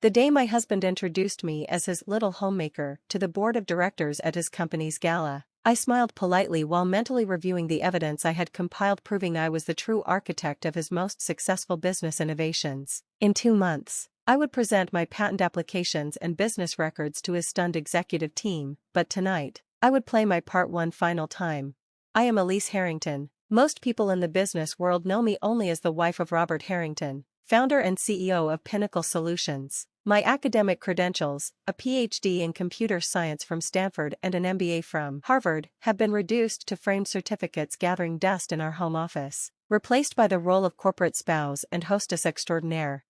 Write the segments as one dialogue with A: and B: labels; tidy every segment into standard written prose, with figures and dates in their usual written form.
A: The day my husband introduced me as his little homemaker to the board of directors at his company's gala, I smiled politely while mentally reviewing the evidence I had compiled proving I was the true architect of his most successful business innovations. In 2 months, I would present my patent applications and business records to his stunned executive team, but tonight, I would play my part one final time. I am Elise Harrington. Most people in the business world know me only as the wife of Robert Harrington, founder and CEO of Pinnacle Solutions. My academic credentials, a PhD in computer science from Stanford and an MBA from Harvard, have been reduced to framed certificates gathering dust in our home office, replaced by the role of corporate spouse and hostess extraordinaire.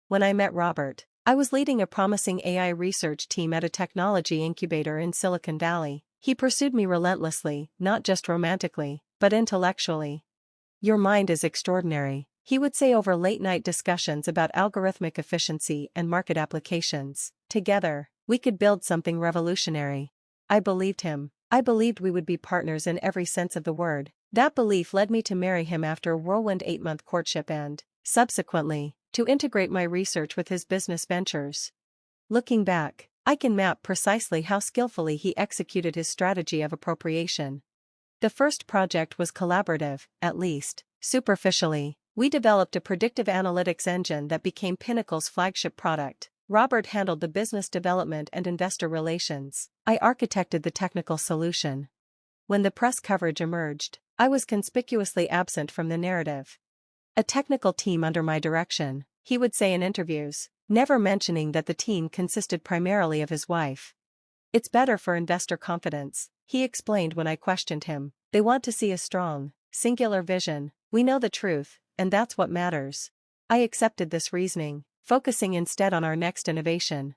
A: When I met Robert, I was leading a promising AI research team at a technology incubator in Silicon Valley. He pursued me relentlessly, not just romantically, but intellectually. "Your mind is extraordinary," he would say over late-night discussions about algorithmic efficiency and market applications. "Together, we could build something revolutionary." I believed him. I believed we would be partners in every sense of the word. That belief led me to marry him after a whirlwind 8-month courtship and, subsequently, to integrate my research with his business ventures. Looking back, I can map precisely how skillfully he executed his strategy of appropriation. The first project was collaborative, at least, superficially. We developed a predictive analytics engine that became Pinnacle's flagship product. Robert handled the business development and investor relations. I architected the technical solution. When the press coverage emerged, I was conspicuously absent from the narrative. "A technical team under my direction," he would say in interviews, never mentioning that the team consisted primarily of his wife. "It's better for investor confidence," he explained when I questioned him. "They want to see a strong, singular vision. We know the truth, and that's what matters." I accepted this reasoning, focusing instead on our next innovation.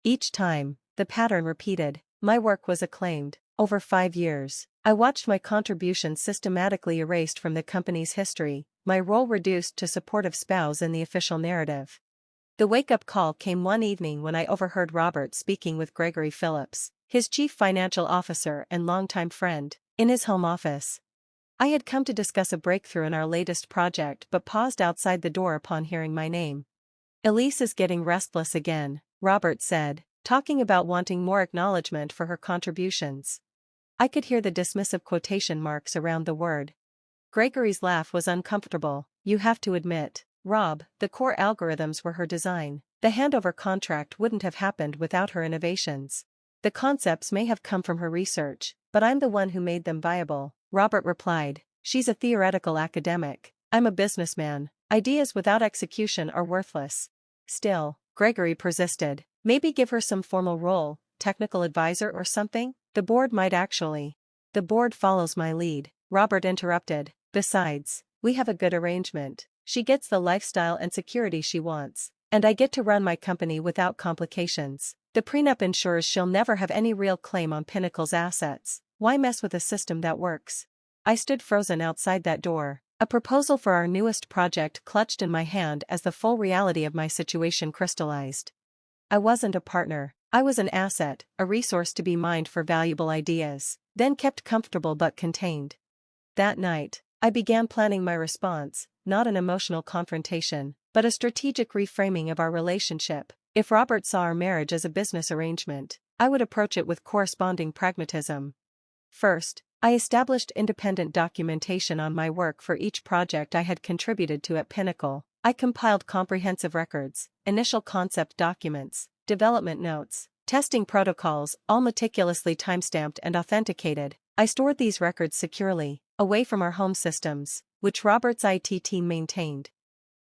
A: Each time, the pattern repeated. My work was acclaimed. Over 5 years, I watched my contributions systematically erased from the company's history, my role reduced to supportive spouse in the official narrative. The wake-up call came one evening when I overheard Robert speaking with Gregory Phillips, his chief financial officer and longtime friend, in his home office. I had come to discuss a breakthrough in our latest project but paused outside the door upon hearing my name. "Elise is getting restless again," Robert said, talking about wanting more acknowledgement for her contributions. I could hear the dismissive quotation marks around the word. Gregory's laugh was uncomfortable. "You have to admit, Rob, the core algorithms were her design. The handover contract wouldn't have happened without her innovations. The concepts may have come from her research, but I'm the one who made them viable," Robert replied. "She's a theoretical academic. I'm a businessman. Ideas without execution are worthless." Still, Gregory persisted. "Maybe give her some formal role, technical advisor or something? The board might actually." "The board follows my lead," Robert interrupted. "Besides, we have a good arrangement. She gets the lifestyle and security she wants, and I get to run my company without complications. The prenup ensures she'll never have any real claim on Pinnacle's assets. Why mess with a system that works?" I stood frozen outside that door, a proposal for our newest project clutched in my hand as the full reality of my situation crystallized. I wasn't a partner. I was an asset, a resource to be mined for valuable ideas, then kept comfortable but contained. That night, I began planning my response, not an emotional confrontation, but a strategic reframing of our relationship. If Robert saw our marriage as a business arrangement, I would approach it with corresponding pragmatism. First, I established independent documentation on my work for each project I had contributed to at Pinnacle. I compiled comprehensive records, initial concept documents, development notes, testing protocols, all meticulously timestamped and authenticated. I stored these records securely, away from our home systems, which Robert's IT team maintained.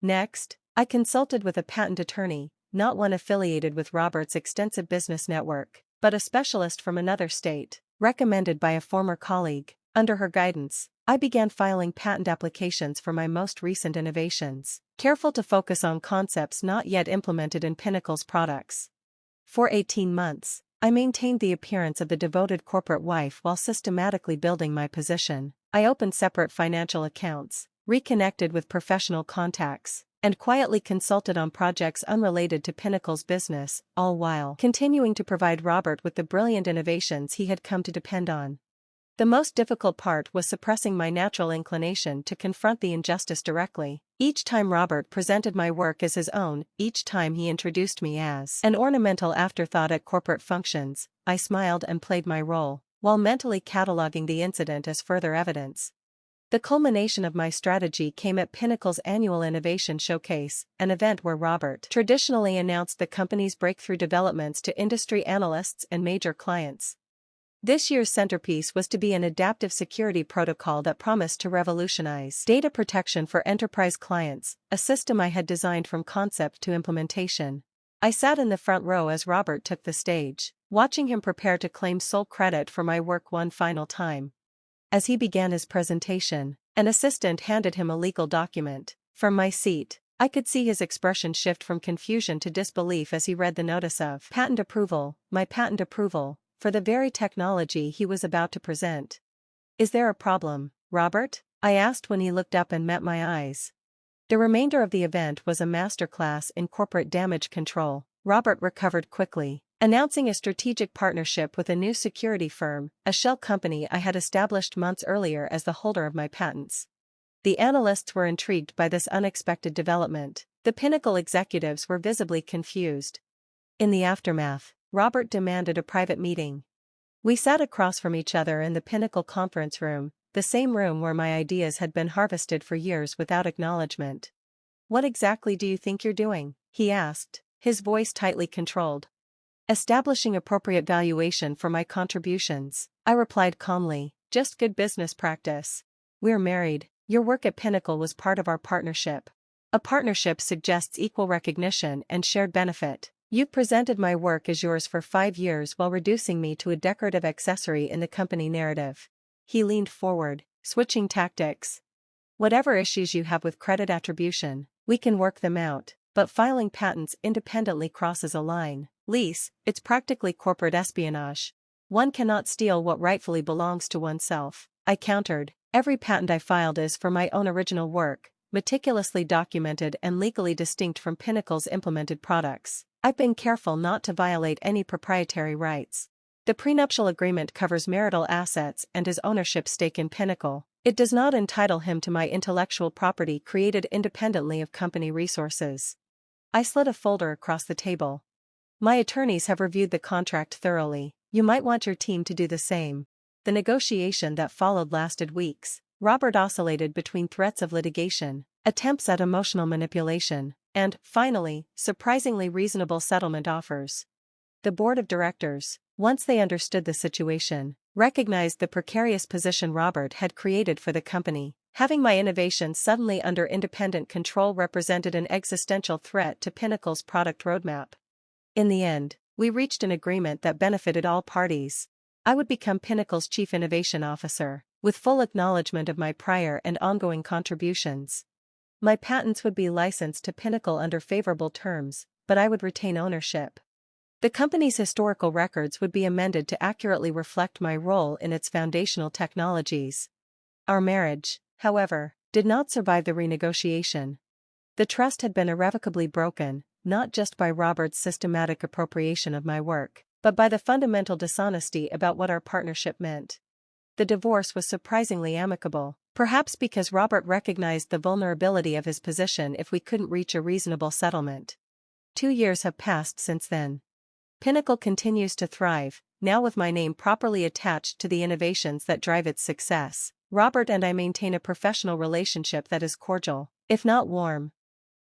A: Next, I consulted with a patent attorney, not one affiliated with Robert's extensive business network, but a specialist from another state, recommended by a former colleague. Under her guidance, I began filing patent applications for my most recent innovations, careful to focus on concepts not yet implemented in Pinnacle's products. For 18 months, I maintained the appearance of the devoted corporate wife while systematically building my position. I opened separate financial accounts, reconnected with professional contacts, and quietly consulted on projects unrelated to Pinnacle's business, all while continuing to provide Robert with the brilliant innovations he had come to depend on. The most difficult part was suppressing my natural inclination to confront the injustice directly. Each time Robert presented my work as his own, each time he introduced me as an ornamental afterthought at corporate functions, I smiled and played my role, while mentally cataloging the incident as further evidence. The culmination of my strategy came at Pinnacle's annual Innovation Showcase, an event where Robert traditionally announced the company's breakthrough developments to industry analysts and major clients. This year's centerpiece was to be an adaptive security protocol that promised to revolutionize data protection for enterprise clients, a system I had designed from concept to implementation. I sat in the front row as Robert took the stage, watching him prepare to claim sole credit for my work one final time. As he began his presentation, an assistant handed him a legal document. From my seat, I could see his expression shift from confusion to disbelief as he read the notice of patent approval, my patent approval, for the very technology he was about to present. "Is there a problem, Robert?" I asked when he looked up and met my eyes. The remainder of the event was a masterclass in corporate damage control. Robert recovered quickly, announcing a strategic partnership with a new security firm, a shell company I had established months earlier as the holder of my patents. The analysts were intrigued by this unexpected development. The Pinnacle executives were visibly confused. In the aftermath, Robert demanded a private meeting. We sat across from each other in the Pinnacle conference room, the same room where my ideas had been harvested for years without acknowledgement. "What exactly do you think you're doing?" he asked, his voice tightly controlled. "Establishing appropriate valuation for my contributions," I replied calmly, "just good business practice. We're married. Your work at Pinnacle was part of our partnership. A partnership suggests equal recognition and shared benefit. You've presented my work as yours for 5 years while reducing me to a decorative accessory in the company narrative." He leaned forward, switching tactics. "Whatever issues you have with credit attribution, we can work them out, but filing patents independently crosses a line. Lise, it's practically corporate espionage. One cannot steal what rightfully belongs to oneself," I countered. "Every patent I filed is for my own original work, meticulously documented and legally distinct from Pinnacle's implemented products. I've been careful not to violate any proprietary rights. The prenuptial agreement covers marital assets and his ownership stake in Pinnacle. It does not entitle him to my intellectual property created independently of company resources." I slid a folder across the table. "My attorneys have reviewed the contract thoroughly. You might want your team to do the same." The negotiation that followed lasted weeks. Robert oscillated between threats of litigation, attempts at emotional manipulation, and, finally, surprisingly reasonable settlement offers. The board of directors, once they understood the situation, recognized the precarious position Robert had created for the company. Having my innovation suddenly under independent control represented an existential threat to Pinnacle's product roadmap. In the end, we reached an agreement that benefited all parties. I would become Pinnacle's chief innovation officer, with full acknowledgement of my prior and ongoing contributions. My patents would be licensed to Pinnacle under favorable terms, but I would retain ownership. The company's historical records would be amended to accurately reflect my role in its foundational technologies. Our marriage, however, did not survive the renegotiation. The trust had been irrevocably broken, not just by Robert's systematic appropriation of my work, but by the fundamental dishonesty about what our partnership meant. The divorce was surprisingly amicable, perhaps because Robert recognized the vulnerability of his position if we couldn't reach a reasonable settlement. 2 years have passed since then. Pinnacle continues to thrive, now with my name properly attached to the innovations that drive its success. Robert and I maintain a professional relationship that is cordial, if not warm.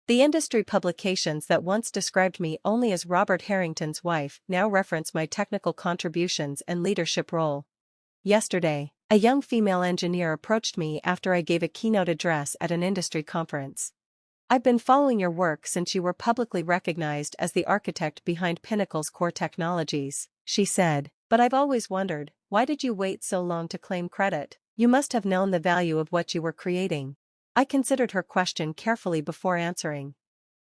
A: The industry publications that once described me only as Robert Harrington's wife now reference my technical contributions and leadership role. Yesterday, a young female engineer approached me after I gave a keynote address at an industry conference. "I've been following your work since you were publicly recognized as the architect behind Pinnacle's core technologies," she said, "but I've always wondered, why did you wait so long to claim credit? You must have known the value of what you were creating." I considered her question carefully before answering.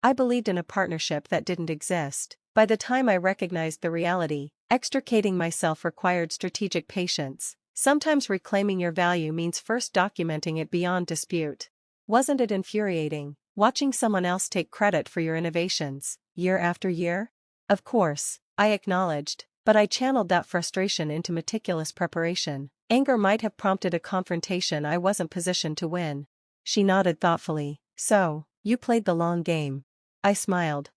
A: I believed in a partnership that didn't exist. By the time I recognized the reality, extricating myself required strategic patience. Sometimes reclaiming your value means first documenting it beyond dispute. Wasn't it infuriating, watching someone else take credit for your innovations, year after year? Of course, I acknowledged, but I channeled that frustration into meticulous preparation. Anger might have prompted a confrontation I wasn't positioned to win. She nodded thoughtfully. So, you played the long game. I smiled.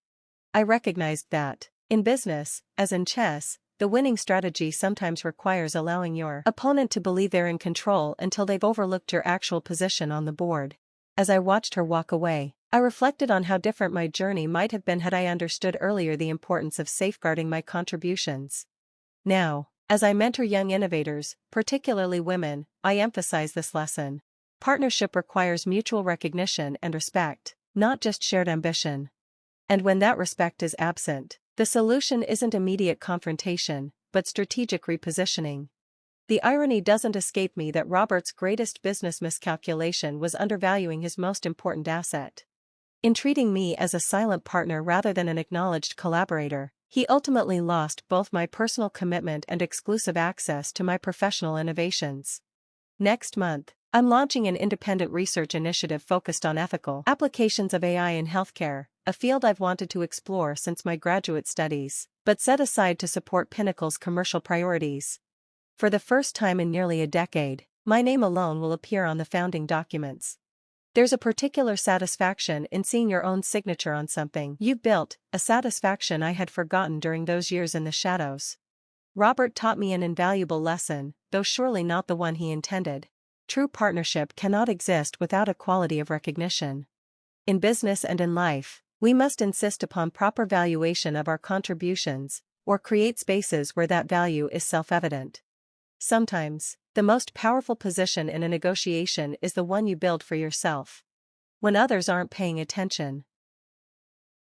A: I recognized that, in business, as in chess, the winning strategy sometimes requires allowing your opponent to believe they're in control until they've overlooked your actual position on the board. As I watched her walk away, I reflected on how different my journey might have been had I understood earlier the importance of safeguarding my contributions. Now, as I mentor young innovators, particularly women, I emphasize this lesson. Partnership requires mutual recognition and respect, not just shared ambition. And when that respect is absent, the solution isn't immediate confrontation, but strategic repositioning. The irony doesn't escape me that Robert's greatest business miscalculation was undervaluing his most important asset. In treating me as a silent partner rather than an acknowledged collaborator, he ultimately lost both my personal commitment and exclusive access to my professional innovations. Next month, I'm launching an independent research initiative focused on ethical applications of AI in healthcare, a field I've wanted to explore since my graduate studies, but set aside to support Pinnacle's commercial priorities. For the first time in nearly a decade, my name alone will appear on the founding documents. There's a particular satisfaction in seeing your own signature on something you've built, a satisfaction I had forgotten during those years in the shadows. Robert taught me an invaluable lesson, though surely not the one he intended. True partnership cannot exist without equality of recognition. In business and in life, we must insist upon proper valuation of our contributions, or create spaces where that value is self-evident. Sometimes, the most powerful position in a negotiation is the one you build for yourself. When others aren't paying attention,